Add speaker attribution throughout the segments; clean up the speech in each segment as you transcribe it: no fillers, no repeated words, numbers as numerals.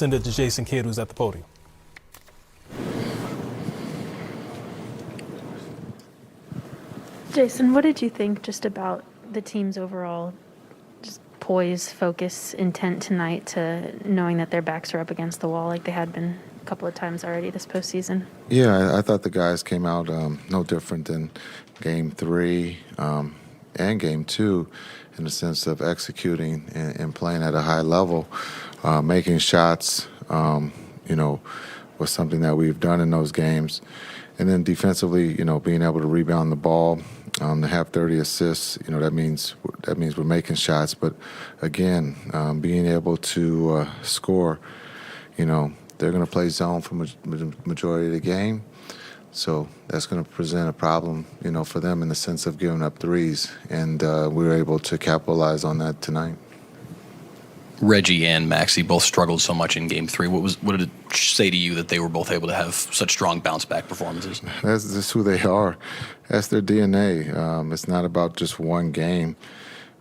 Speaker 1: Send it to Jason Kidd, who's at the podium.
Speaker 2: Jason, what did you think just about the team's overall just poise, focus, intent tonight to knowing that their backs are up against the wall like they had been a couple of times already this postseason?
Speaker 3: Yeah, I thought the guys came out no different than Game 3 and Game 2 in the sense of executing and playing at a high level. Making shots, was something that we've done in those games. And then defensively, being able to rebound the ball, to have 30 assists, that means we're making shots. But again, being able to score, they're going to play zone for the majority of the game. So that's going to present a problem, for them in the sense of giving up threes. And we were able to capitalize on that tonight.
Speaker 4: Reggie and Maxey both struggled so much in Game 3. What did it say to you that they were both able to have such strong bounce-back performances?
Speaker 3: That's just who they are. That's their DNA. It's not about just one game.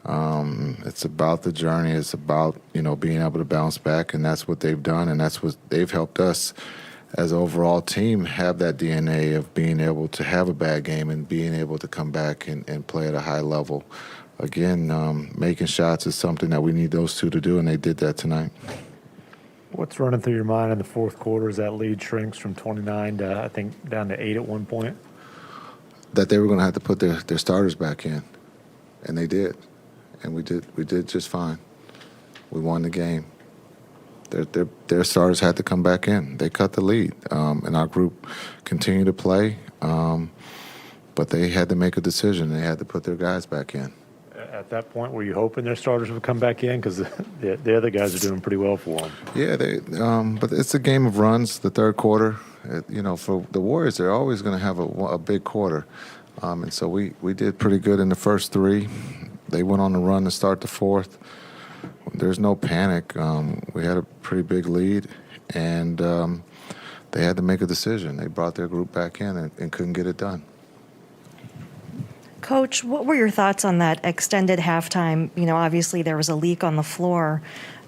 Speaker 3: It's about the journey. It's about, being able to bounce back, and that's what they've done, and that's what they've helped us as an overall team have that DNA of being able to have a bad game and being able to come back and play at a high level. Again, making shots is something that we need those two to do, and they did that tonight.
Speaker 5: What's running through your mind in the fourth quarter as that lead shrinks from 29 to, I think, down to 8 at one point?
Speaker 3: That they were going to have to put their starters back in, and they did. And we did just fine. We won the game. Their starters had to come back in. They cut the lead, and our group continued to play, but they had to make a decision. They had to put their guys back in.
Speaker 5: At that point, were you hoping their starters would come back in? Because the other guys are doing pretty well for them.
Speaker 3: Yeah, but it's a game of runs, the third quarter. For the Warriors, they're always going to have a big quarter. And so we did pretty good in the first three. They went on the run to start the fourth. There's no panic. We had a pretty big lead, and they had to make a decision. They brought their group back in and couldn't get it done.
Speaker 6: Coach, what were your thoughts on that extended halftime? Obviously there was a leak on the floor,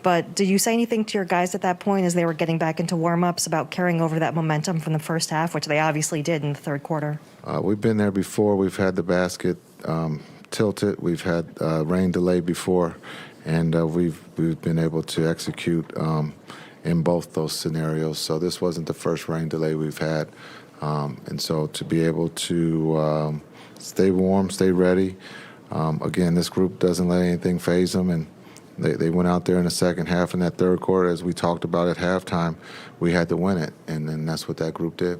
Speaker 6: but did you say anything to your guys at that point as they were getting back into warm-ups about carrying over that momentum from the first half, which they obviously did in the third quarter?
Speaker 3: We've been there before. We've had the basket tilted. We've had rain delay before, and we've been able to execute in both those scenarios. So this wasn't the first rain delay we've had. And so to be able to stay warm, stay ready. Again, this group doesn't let anything faze them, and they went out there in the second half in that third quarter, as we talked about at halftime. We had to win it, and then that's what that group did.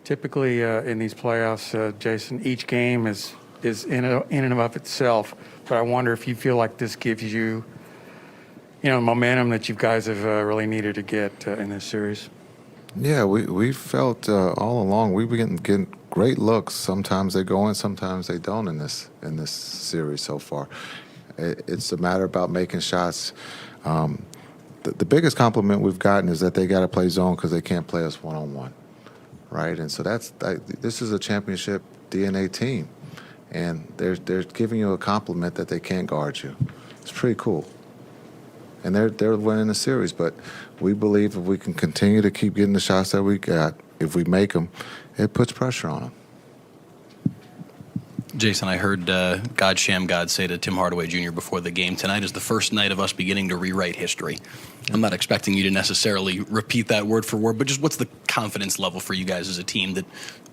Speaker 7: Typically, in these playoffs, Jason, each game is in and of itself. But I wonder if you feel like this gives you, momentum that you guys have really needed to get in this series.
Speaker 3: Yeah, we felt all along we've been getting great looks. Sometimes they go in, sometimes they don't in this series so far. It's a matter about making shots. The biggest compliment we've gotten is that they got to play zone because they can't play us one-on-one, right? And so this is a championship DNA team, and they're giving you a compliment that they can't guard you. It's pretty cool. And they're winning the series, but we believe if we can continue to keep getting the shots that we got, if we make them, it puts pressure on them.
Speaker 4: Jason, I heard God Sham God say to Tim Hardaway Jr. before the game, tonight is the first night of us beginning to rewrite history. I'm not expecting you to necessarily repeat that word for word, but just what's the confidence level for you guys as a team that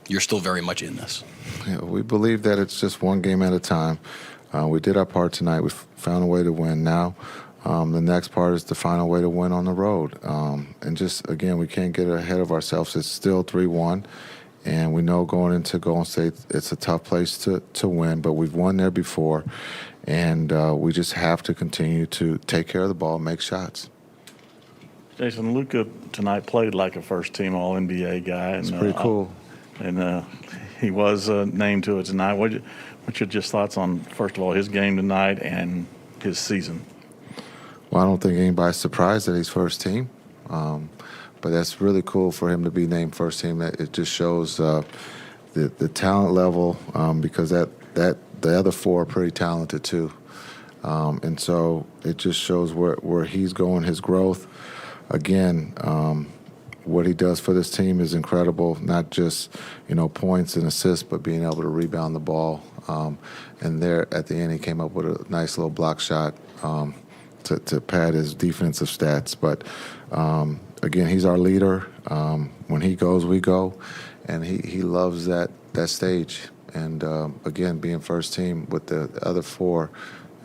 Speaker 4: you're still very much in this?
Speaker 3: Yeah, we believe that it's just one game at a time. We did our part tonight. We found a way to win. Now the next part is to find a way to win on the road. And just, again, we can't get ahead of ourselves. It's still 3-1. And we know going into Golden State, it's a tough place to win, but we've won there before. And we just have to continue to take care of the ball and make shots.
Speaker 8: Jason, Luka tonight played like a first-team All-NBA guy.
Speaker 3: It's pretty cool.
Speaker 8: And he was named to it tonight. What's your just thoughts on, first of all, his game tonight and his season?
Speaker 3: Well, I don't think anybody's surprised that he's first team. But that's really cool for him to be named first team. It just shows the talent level because the other four are pretty talented too. And so it just shows where he's going, his growth. Again, what he does for this team is incredible, not just, points and assists, but being able to rebound the ball. And there at the end, he came up with a nice little block shot to pad his defensive stats. But again, he's our leader. When he goes, we go. And he loves that stage. And again, being first team with the other four,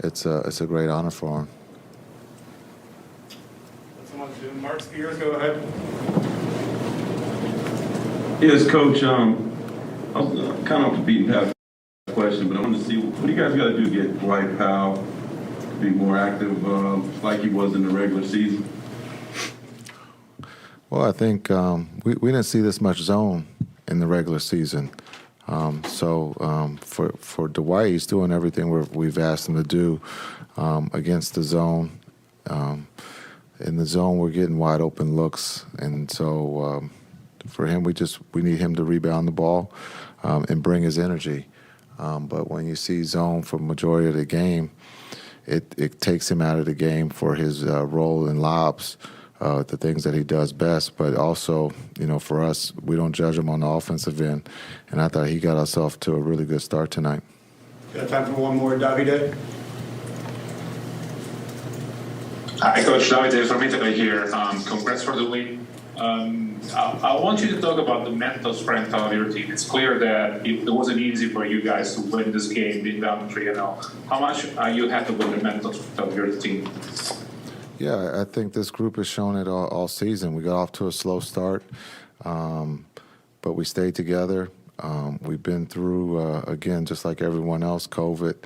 Speaker 3: it's a great honor for him.
Speaker 9: Mark Spears, go ahead.
Speaker 10: Yes, Coach. I was kind of off the beaten path question, but I want to see what do you guys got to do to get Dwight Powell to be more active like he was in the regular season?
Speaker 3: Well, I think we didn't see this much zone in the regular season. So for Dwight, he's doing everything we've asked him to do against the zone. In the zone, we're getting wide open looks, and so for him, we need him to rebound the ball and bring his energy. But when you see zone for majority of the game, it takes him out of the game for his role in lobs, the things that he does best. But also, for us, we don't judge him on the offensive end, and I thought he got us off to a really good start tonight.
Speaker 9: Got time for one more, Davide?
Speaker 11: Hi, Coach Davide from Italy here. Congrats for the win. I want you to talk about the mental strength of your team. It's clear that it wasn't easy for you guys to win this game, being down 3-0. How much are you happy with the mental strength of your team?
Speaker 3: Yeah, I think this group has shown it all season. We got off to a slow start, but we stayed together. We've been through, again, just like everyone else, COVID,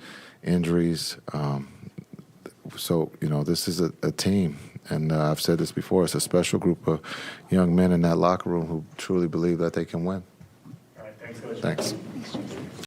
Speaker 3: injuries. So, this is a team. And I've said this before, it's a special group of young men in that locker room who truly believe that they can win.
Speaker 9: All right, thanks, Coach.
Speaker 3: Thanks.